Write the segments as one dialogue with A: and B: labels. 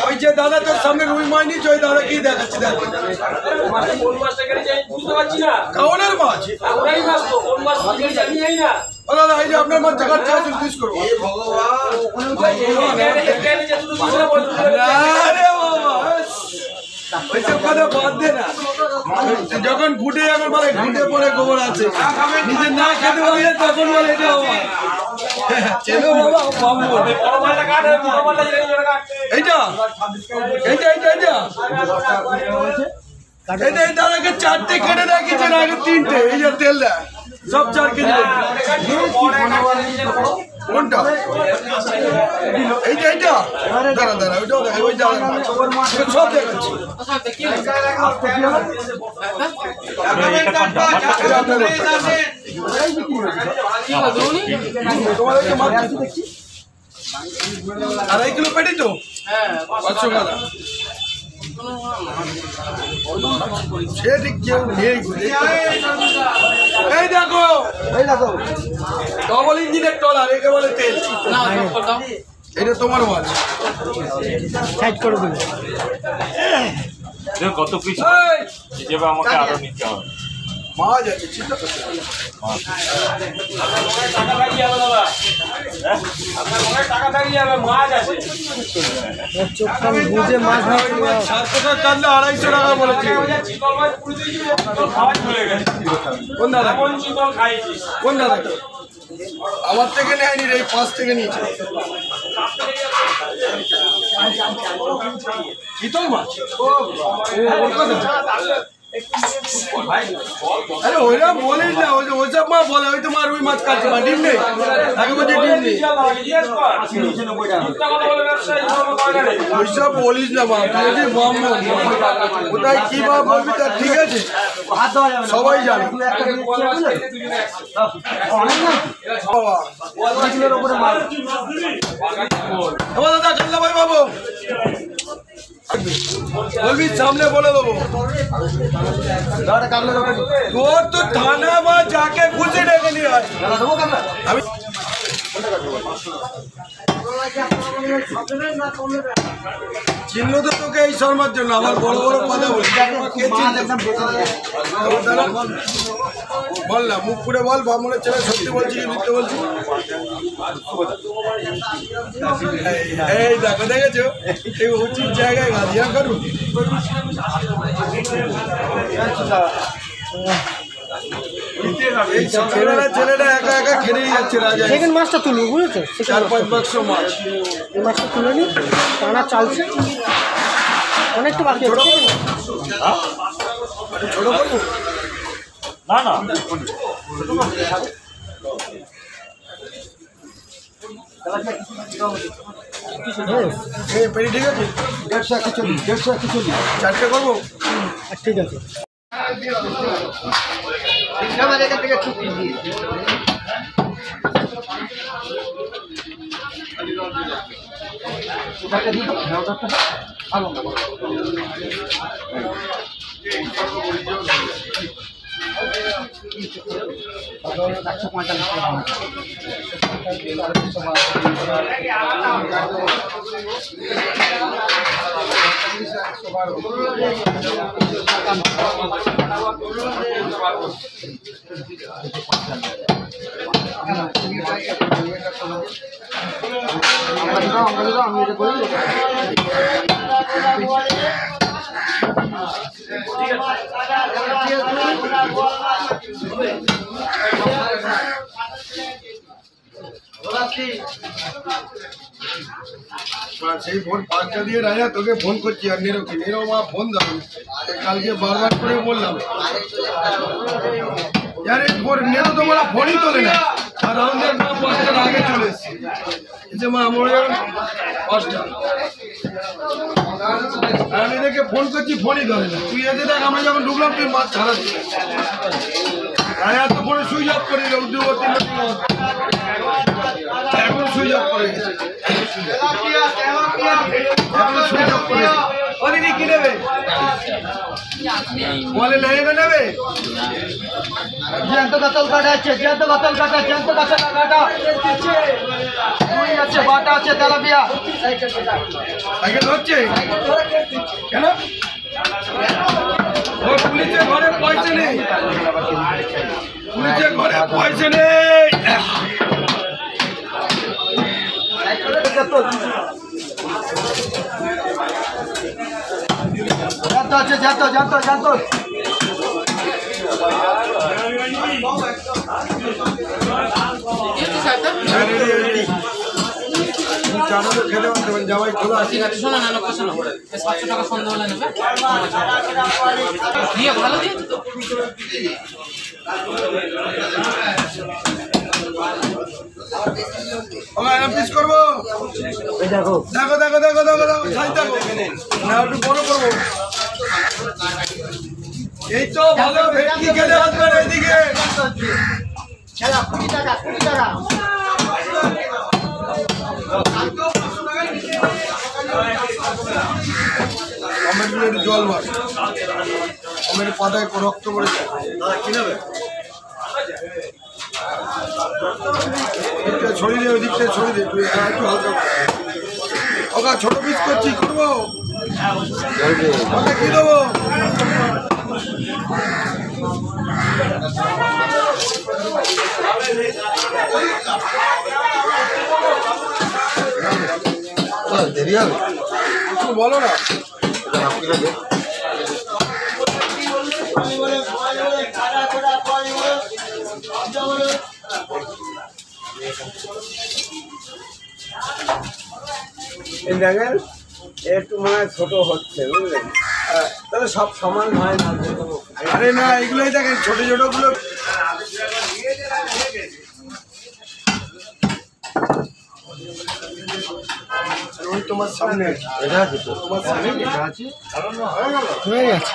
A: ওই যে দাদা তোর সামনে রুই মাছ নিচ্ছে ওই দাদা কি দেখাচ্ছে কাউনের মাছ দাদা এই যে আপনার মাছ দেখার চাইছেন পিস করবো যখন ঘুটে যাবে বলে ঘুটে পরে গোবর আছে নিজে না খেতে পারলে তখন বলে এটা চেনো বাবা এইটা এইটা এইটা এইটা এইটা এই দাদাকে চারটে কেটে রাখিছেন আগে তিনটে এই যে তেল দেয় সব 4 কেজি কোনটা এইটা এইটা দাঁড়া দাঁড়া ওইটাও দেখা ওই দাঁড়া সব দেখাচ্ছি আড়াই কিলো পেটি তো 500 টাকা সে ঠিক কেউ নেই এই দেখো ডবল ইঞ্জিনের ট্রলার একে বলে তেল এটা তোমার মাছ সাইড করে দেবে
B: কত পিস হিসেবে আমাকে আরো নিতে হবে
A: মাছ আছে চিন্তা করতে বুঝে মাছ 700 টাকা 250 টাকা বলেছে কোন দাদা কোন দাদা আমার থেকে নেয়নি রে 5 থেকে নিয়েছে চিতল মাছ ওর কথা আরে ওইরা বলিস না ওই ওইসব মা বলে ওই তোমার ওই মাছ কাটছে মা ডিম নেই আগে বলছে ডিম নেই ওইসব বলিস না মা তুই ব্রাহ্মণ ওটাই কি মা বলবি তার ঠিক আছে সবাই জানে দাদা কাল্লা ভাই বাবু বলবি সামনে বলে দেবো তোর তো থানা বা যাকে খুঁজে ডেকে নিয়ে আস আমি চিহ্ন তো তোকে এই শর্মার জন্য আমার বড় বড় কথা বলি বল না মুখ পুড়ে বল বামনের ছেলে সত্যি বলছি কি মিথ্যে বলছি এই দেখো দেখেছো এই উচিত জায়গায় গাজিয়া করুন ছেলেটা একা একা খেলেই যাচ্ছে রাজা
C: সেকেন্ড মাছটা তুলবো বুঝেছো
A: 4-5 বাক্স মাছ
C: এই মাছটা তুলে নি টানা চালছে অনেকটা বাকি
A: ছোট করবো
B: না না
A: পেরি ঠিক আছে 150 চারটে করবো
C: ঠিক আছে
A: সেই ফোন 5টা দিয়ে রাজা তোকে ফোন করছি আর নেরোকে নেরো মা ফোন দাও কালকে বারবার করে বললাম यार नेरो तो बड़ा फोन ही তোলে না আর আমাদের মা 5টার আগে চলে এসেছে যে মা আমরা 5টা আমি দেখে ফোন করছি ফোনই ধরে না তুই এসে দেখ আমরা যখন ঢুকলাম তুই মাছ ছাড়া আয়া তো ফোনে সুইচ অফ করে দিল 2-3 এখন সুইচ অফ করে গেছে এখন সুইচ অফ করে দিদি কি নেবে বলে নেবে নেবে
C: জ্যান্ত কাতল কাটা আছে, জ্যান্ত কাতল কাটা, জ্যান্ত কাতল কাটা। রুই আছে, বাটা আছে, তেলাপিয়া।
A: সাইকেল ধরছে কেন? ও পুলিশের ঘরে পয়সা নেই, পুলিশের ঘরে পয়সা নেই।
C: জ্যান্ত আছে, জ্যান্ত জ্যান্ত জ্যান্ত।
A: খেতে পারতেন জামাই খোলা আছে।
D: শোনো না লোকটা শোনো 700 টাকা সন্ধ্যা হলে নেবে দিয়ে ভালো দিয়েছে তো
A: পিস করবো দেখো দেখো দেখো দেখো দেখো দেখো সাইজ দেখো না একটু বড় করবো। এই তো ভালো ভেটকি খেলে আসবেন এইদিকে।
C: খেলা 20 টাকা 20 টাকা।
A: টমেটো একটু জল মার, টমেটো পাতায় রক্ত পড়েছে কি নেবে? ছড়িয়ে দে, ওই দিকটা ছড়িয়ে দে একটু হালকা। ওকা ছোট পিস করছি, করবো কি দেবো? দেরি হবে কিছু বলো না।
E: দেখেন একটু মানে ছোট হচ্ছে বুঝলেন, তবে সব সমান হয় না।
A: আরে না এগুলোই দেখেন ছোট ছোট গুলো। ওই তোমার সামনে এটা আছে তো, তোমার সামনে এটা আছে হয়ে গেছে।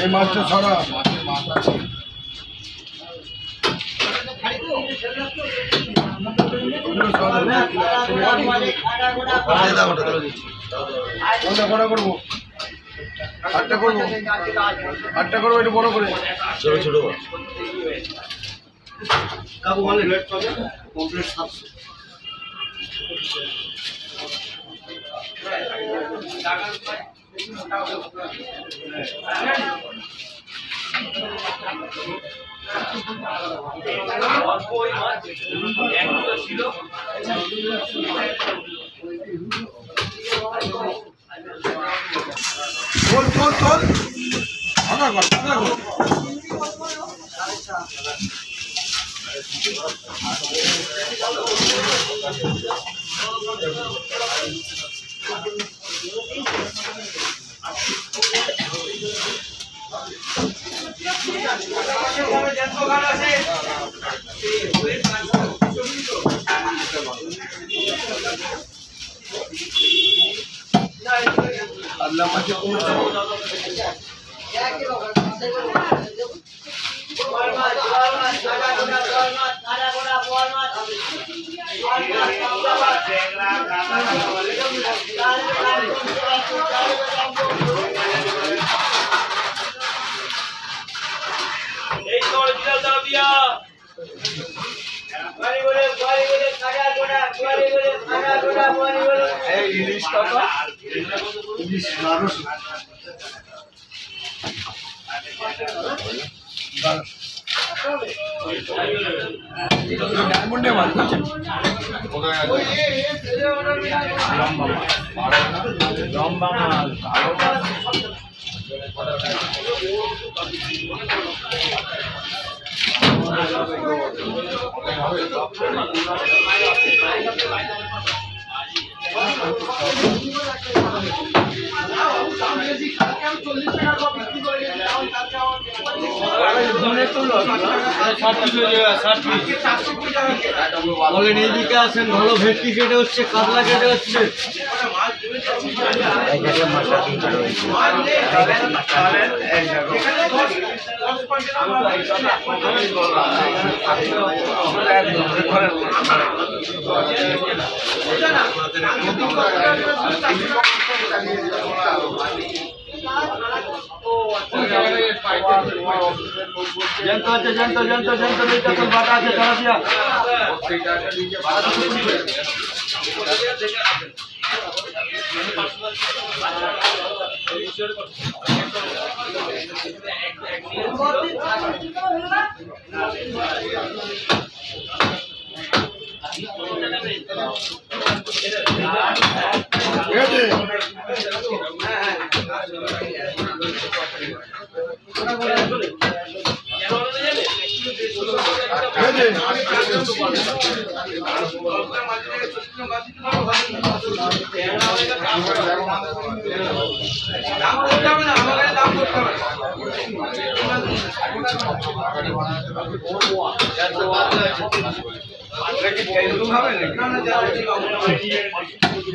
A: এই মাছটা ছড়া করবো, আটটা করবো, আটটা করবো একটু বড় করে ছোট ছোট। কাকু বলে রেট পাবে কমপ্লিট 700। তোল তোল তোল ভাঙা কর ভাঙা কর। আল্লাহ মাঝে ইলিশ টাকা ইলিশ 1200। ডায়মন্ডে মাছ বুঝছেন?
B: লম্বা মাছ কালো মাছ
C: বলেন এইদিকে আছেন, ভালো ভেটকি কেটে হচ্ছে, কাতলা কেটে হচ্ছে। জ্যান্ত আছে, জ্যান্ত জ্যান্ত জ্যান্ত বাটা আছে, তেলাপিয়া।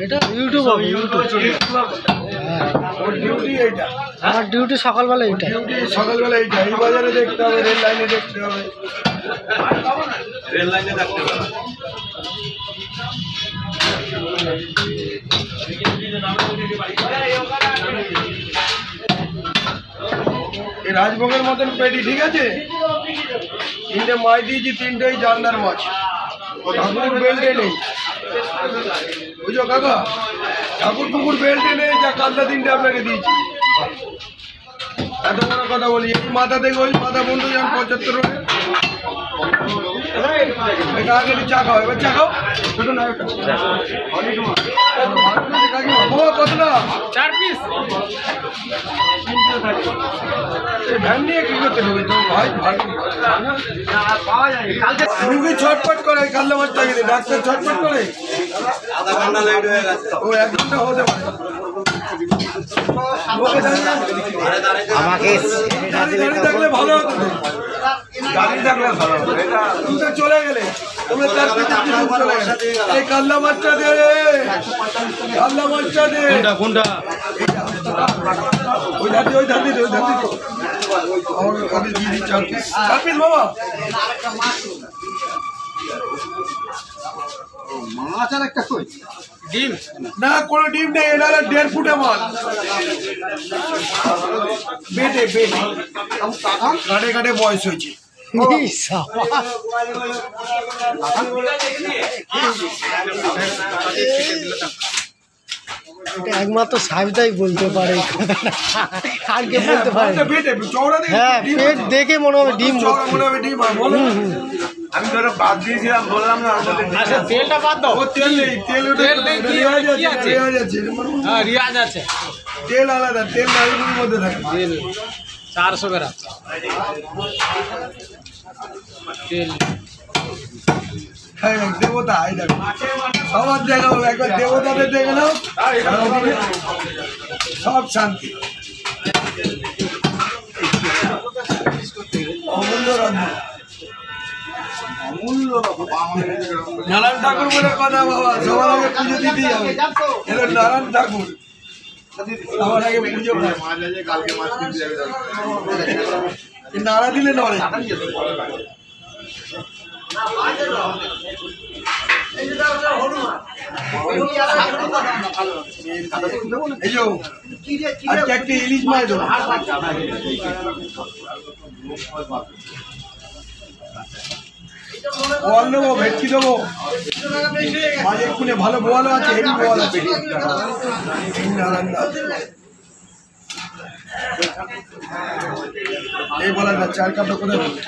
F: এটা ইউটিউব হবে, ইউটিউব।
A: ডিউটি এইটা,
F: আমার ডিউটি সকালবেলা এইটা।
A: ডিউটি সকালবেলা এইটা। এই বাজারে দেখতে হবে, রেল লাইনে দেখতে হবে। এই রাজভোগের মতন পেটি, ঠিক আছে? 3টে মাছ দিয়েছি, 3টেই জানদার মাছ। ঠাকুর বেল্টে নেই, বুঝো কাকা? ঠাকুর পুকুর বেল্টে নেই, যা কাতলা 3টে আপনাকে দিয়েছি। এত বড় কথা বলি, এই মাথা থেকে ওই মাথা বন্ধু যান 75 রোডে। আগে চা খাও, এবার চা খাও। ছোট না কত না? 4 পিস। ভ্যান নিয়ে কি করতে হবে তো ভাই? রুগী ছটপট করে কাতলা মাছটাকে দিয়ে, ডাক্তার ছটপট করে।
C: আধা ঘন্টা লেট হয়ে গেছে।
A: ও 1 ঘন্টা হতে পারে।
E: আমাকে
A: দাঁড়িয়ে থাকলে ভালো হতো তো।
E: দাঁড়িয়ে থাকলে ভালো হবে। এটা
A: তুমি চলে গেলে, তোমরা 4 পিস চলে গেলে। এই কাতলা মাছটা দে, কাতলা মাছটা দে।
C: কোনটা?
A: ওই ধাতি, ওই ধাতি, ওই ধাতি। আমাকে কবে দিয়ে দিই 4 পিস। 4 পিস বাবা।
C: মাছ আর একটা কই? ডিম
A: না, কোনো ডিম নেই। এটা 1.5 ফুটে মাল। বেটে বেটে কাটে কাটে বয়স হয়েছে।
F: এটা একমাত্র সাহেবদাই বলতে পারে, আর কে বলতে পারে?
A: বেটে চওড়া দেখে
F: হ্যাঁ,
A: ডিম
F: পেট দেখে মনে হবে ডিম।
A: চওড়া মনে হবে ডিম। আর বলো
E: আমি ধরো বাদ দিয়েছিলাম, বললাম না ওর মধ্যে
C: আচ্ছা, তেলটা বাদ দাও।
A: ও তেল নেই, তেল ওটা
C: তেল নেই, কি
A: রেওয়াজ
C: কি
A: আছে,
C: আছে?
A: রেওয়াজ আছে।
C: হ্যাঁ, রিয়াজ আছে।
A: তেল আলাদা, তেল নারীগুলোর মধ্যে থাকে।
C: তেল 400 গ্রাম তেল।
A: হ্যাঁ, দেবতা আই দেখো সবার দেখাবো। একবার দেবতাদের দেখে নাও, সব শান্তি। অমূল্য রত্ন, নারায়ণ ঠাকুর বলে কথা বাবা। সবার আগে পুজো দিতেই হবে। এলো নারায়ণ ঠাকুর, সবার আগে পুজো করে। নাড়া দিলে নড়ে। এই যো আজকে একটা ইলিশ মাছ দেবো। বোয়াল দেবো, ভেটকি দেবো। মাছ এক্ষুনি ভালো বোয়ালও আছে, হেভি বোয়াল আছে। এই নারায়ণ দা এই বলা না চার কাপটা কোথায় ফেললে?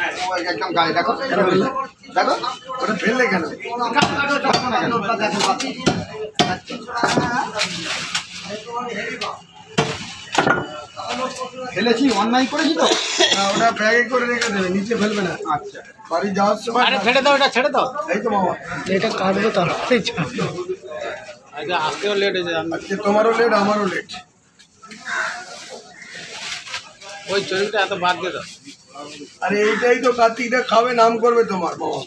C: একদম গায়ে দেখো
A: কেন ফেললে?
C: দেখো
A: ওটা ফেললে কেন?
C: ফেলেছি অন্যায় করেছি তো।
A: না, ওটা ব্যাগে করে রেখে দেবে, নিচে ফেলবে না।
C: আচ্ছা
A: বাড়ি যাওয়ার সময়
D: আরে ছেড়ে দাও, এটা ছেড়ে দাও।
A: এই তো বাবা,
F: এটা কাটবো তারপরে ছাড়বো।
B: আজকে আসতেও লেট হয়েছে
A: আজকে তোমারও লেট আমারও লেট।
B: ওই চরিটা এত বাদ দিয়ে দাও
A: আরে এইটাই তো কার্তিকটা খাবে, নাম করবে তোমার বাবা।